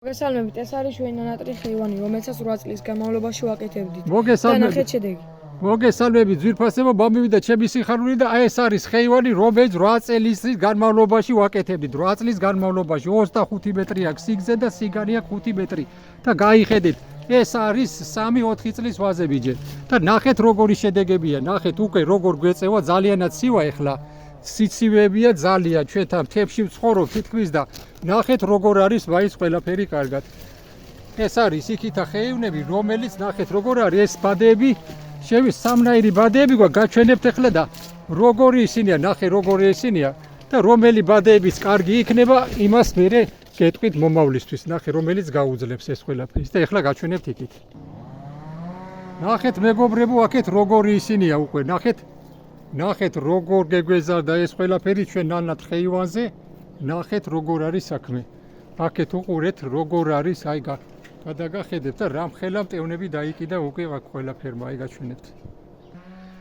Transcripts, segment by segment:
მოგესალმებით, ეს არის ჩვენი ნატრი ხეივანი, რომელსაც 8 წლის განმავლობაში ვაკეთებდით. მოგესალმებით, ძვირფასებო, მომივიდა ჩემი სიხარული და ეს არის ხეივანი, რომელიც 8 წლის განმავლობაში ვაკეთებდით. 8 წლის განმავლობაში 25 მეტრი აქვს სიგრძე და სიგანი აქვს 5 მეტრი. და გაიხედეთ, ეს არის 3-4 წლის ვაზებიჯე. და ნახეთ როგორი შედეგებია, ნახეთ უკვე როგორ გვეწევა, ძალიანაც ცივა ეხლა. სიცივეებია ძალიან, ჩვენთან მთებში ვცხოვრობ თითქმის და ნახეთ როგორ არის მაინც ყველაფერი კარგად. ეს არის იქითა ხეივნები, რომელიც ნახეთ როგორ არის ეს ბადეები, სამნაირი ბადეები გაჩვენებთ ახლა და როგორი ისინია, ნახე როგორი ისინია და რომელი ბადეებიც კარგი იქნება, იმას მერე გეტყვით მომავლისთვის, ნახე რომელიც გაუძლებს ეს ყველაფერი და ახლა გაჩვენებთ იქით. ნახეთ მეგობრებო, აქეთ როგორი ისინია უკვე, ნახეთ როგორ გეგვეზარდა ეს ყველაფერი ჩვენ ნანათ ხეივანზე, ნახეთ როგორ არის საქმე. აქეთ უყურეთ როგორ არის, აი გადაგახედებთ და რამხელა მტევნები დაიკიდა უკვე აქ ყველაფერმა, აი გაჩვენებთ.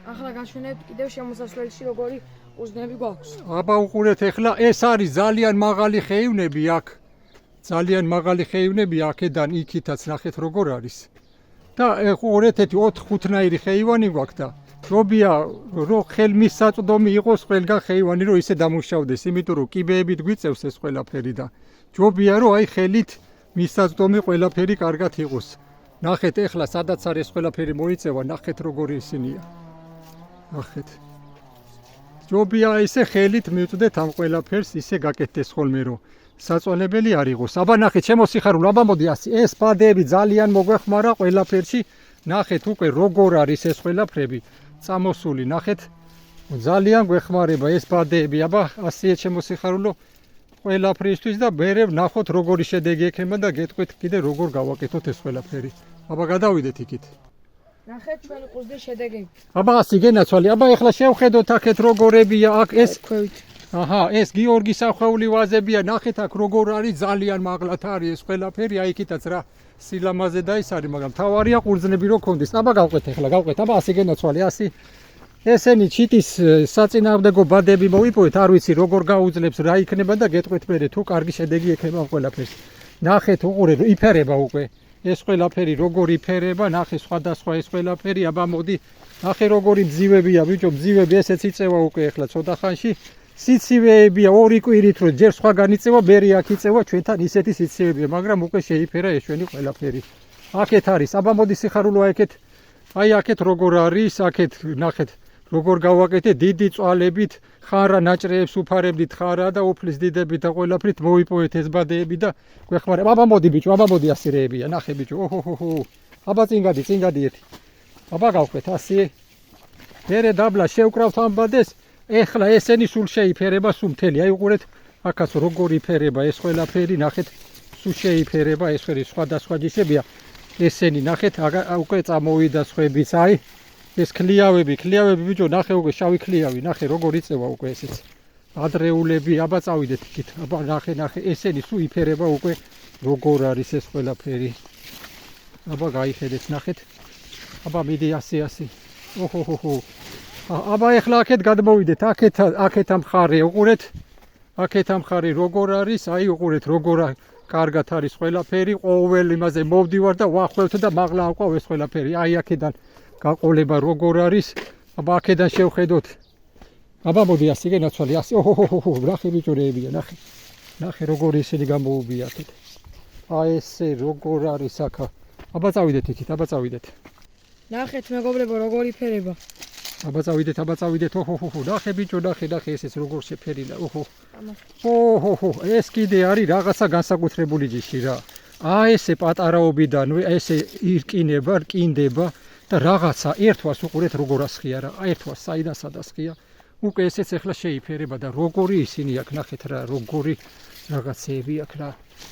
ახლა გაჩვენებთ კიდევ შემოსასვლელში როგორი უზნეები გვაქვს. აბა უყურეთ ახლა, ეს არის ძალიან მაღალი ხეივნები აქ. ძალიან მაღალი ხეივნები აქედან იქითაც ნახეთ როგორ არის. და უყურეთ ეთი 4-5-ნაირი ხეივანი გვაქვს და ჯობია რომ ხელმისაწვდომი იყოს ყველგან ხეივანი რომ ისე დამუშავდეს, იმიტომ რომ კიბეებით გვიწევს ეს ყველაფერი და ჯობია რომ აი ხელით მისაწვდომი ყველაფერი კარგად იყოს. ნახეთ ეხლა სადაც არის ეს ყველაფერი მოიწევა, ნახეთ როგორი ისინია. ნახეთ. ჯობია ისე ხელით მივწვდეთ ამ ყველაფერს, ისე გაკეთდეს ხოლმე რომ საწოლებელი არ იყოს. აბა ნახეთ შემოსიხარულო, აბა მოდი ასე, ეს ბადეები ძალიან მოგვეხმარა ყველაფერში. ნახეთ უკვე როგორ არის ეს ყველაფრები წამოსული, ნახეთ ძალიან გვეხმარება ეს ბადეები. აბა ასეა შემოსიხარულო ყველაფრისთვის და მერე ვნახოთ როგორი შედეგი ექნება და გეტყვით კიდე როგორ გავაკეთოთ ეს ყველაფერი. აბა გადავიდეთ იქით. ნახეთ ჩვენი ყურძნის შედეგები. აბა ასე გენაცვალე. აბა ეხლა შევხედოთ აქეთ როგორებია აქ ეს ქვევით. აჰა, ეს გიორგის სახვეული ვაზებია, ნახეთ აქ როგორ არის, ძალიან მაღლად არის ეს ყველაფერი, აი იქითაც რა სილამაზე და ის არის, მაგრამ თავარია ყურძნები რო კონდეს. აბა გავყვეთ ახლა, გავყვეთ. აბა ასე გენაცვალე, ასე. ესენი ჩიტის საწინააღმდეგო ბადები მოვიპოვეთ, არ ვიცი როგორ გაუძლებს, რა იქნება და გეტყვით მერე თუ კარგი შედეგი ექნება ყველაფერს. ნახეთ უყურეთ, იფერება უკვე. ეს ყველაფერი როგორ იფერება, ნახე სხვადასხვა ეს ყველაფერი, აბა მოდი, ნახე როგორი მძივებია, ბიჭო, მძივები ესეც იწევა უკვე ახლა ცოტა ხანში. სიცივეებია 2 კვირით რო ჯერ სხვაგან იწევა, მერე აქ იწევა, ჩვენთან ისეთი სიცივეებია, მაგრამ უკვე შეიფერა ეს ჩვენი ყველაფერი. აქეთ არის, აბა მოდი სიხარულო აქეთ. აი აქეთ როგორ არის, აქეთ ნახეთ როგორ გავაკეთე დიდი წვალებით, ხარა ნაჭრეებს უფარებდით, ხარა და უფლის დიდებით და ყველაფრით მოვიპოვეთ ეს ბადეები და გვეხმარება. აბა მოდი ბიჭო, აბა მოდი ასირეებია, ნახე ბიჭო, ოჰოჰო. აბა წინ გადი ერთი. აბა გავყვეთ ასე. მერე დაბლა შევკრავთ ამ ბადეს. ეხლა ესენი სულ შეიფერება, სულ მთელი. აი უყურეთ, აქაც როგორ იფერება ეს ყველაფერი, ნახეთ, სულ შეიფერება ეს სხვადასხვა ჯიშებია. ესენი ნახეთ, უკვე წამოვიდა სხვებიც, აი ეს ქლიავები ბიჭო, ნახე უკვე შავი ქლიავი, ნახე როგორ იწევა უკვე ესეც. ადრეულები, აბა წავიდეთ იქით. აბა ნახე, ესენი სულ იფერება უკვე როგორ არის ეს ყველაფერი. აბა გაიხედეთ, ნახეთ. აბა მიდი ასე. ოჰოჰო. აბა ეხლა აქეთ გადმოვიდეთ, აქეთ ამხარე, უყურეთ. აქეთ ამხარე როგორ არის, აი უყურეთ როგორ კარგად არის ყველაფერი, ყოველ იმაზე მოვდივარ და ვახვევთ და მაღლა აყვავ ეს ყველაფერი. აი აქედან გაყოლება როგორ არის. აბა აქედან შევხედოთ. აბა მოდი ასე გენაცვალე, ასე. ოჰოჰო, ნახე ბიჭორეებია, ნახე. ნახე როგორ ისინი გამოუბია აქეთ. აი ესე როგორ არის აქა. აბა წავიდეთ იქით, აბა წავიდეთ. ნახეთ მეგობრებო, როგორ იფერება. აბა წავიდეთ, ოჰოჰო, ნახე ბიჭო, ნახე ესეც როგორ შეფერილა, ოჰოჰო, ეს კიდე არის რაღაცა განსაკუთრებული ჯიში რა. აი ესე პატარაობიდან, ესე რკინდება და რაღაცა ერთვას უყურეთ როგორ ასხია რა, ერთვას საიდანსა დასხია. უკვე ესეც ახლა შეიფერება და როგორი ისინი აქ ნახეთ რა, როგორი რაღაცეები აქ რა.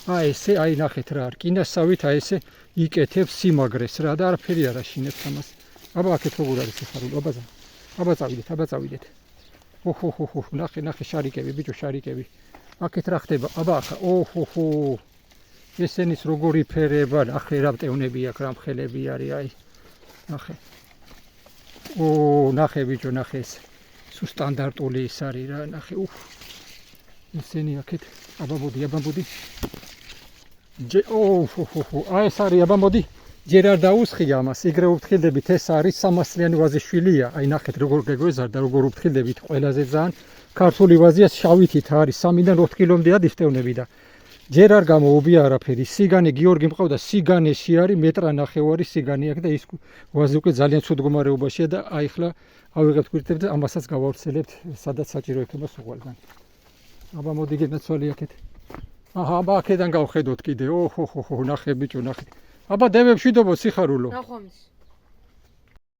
აი ესე, აი ნახეთ რა, რკინასავით აი ესე იკეთებს სიმაგრეს რა და არაფერი არ აშინებს ამას. აბა აქეთ როგორ არის სიხარულო, აბა წავიდეთ. ოჰოჰო, ნახე შარიკები, ბიჭო, შარიკები. აქეთ რა ხდება? აბა ახლა, ოჰოჰო. ესენის როგორ იფერება, ნახე რა მტევნები აქ, რა მხელები არის, აი. ნახე. ნახე ბიჭო, ნახე ეს. სულ სტანდარტული ის არის რა, ნახე. ესენი აქეთ. აბა მოდი. აი ეს არის აბა მოდი ჯერ არ დაუსხია ამას ეგრე უფრთხილდებით ეს არის 300-ლიანი ვაზის შვილია აი ნახეთ როგორ გეგვეზარდა როგორ უფრთხილდებით ყველაზე ძალიან ქართული ვაზია შავითით არის 3-დან 8 კილომდე ადიფტევნები და ჯერ არ გამოუბია არაფერი სიგანე გიორგი მყავდა სიგანეში არის მეტრა ნახევარი სიგანი აქვს და ის ვაზი უკვე ძალიან ცუდ მდგომარეობაშია და აი ხლა ავიღებთ გვერდებს და ამასაც გავავრცელებთ სადაც საჭირო იქნება სუღალგან აბა მოდი გენაცვალი აქეთ აჰა აბა აქედან გავხედოთ კიდე ოჰო ნახე ბიჭო ნახე აბა დევებ შვიდობო სიხარულო ნახვამდის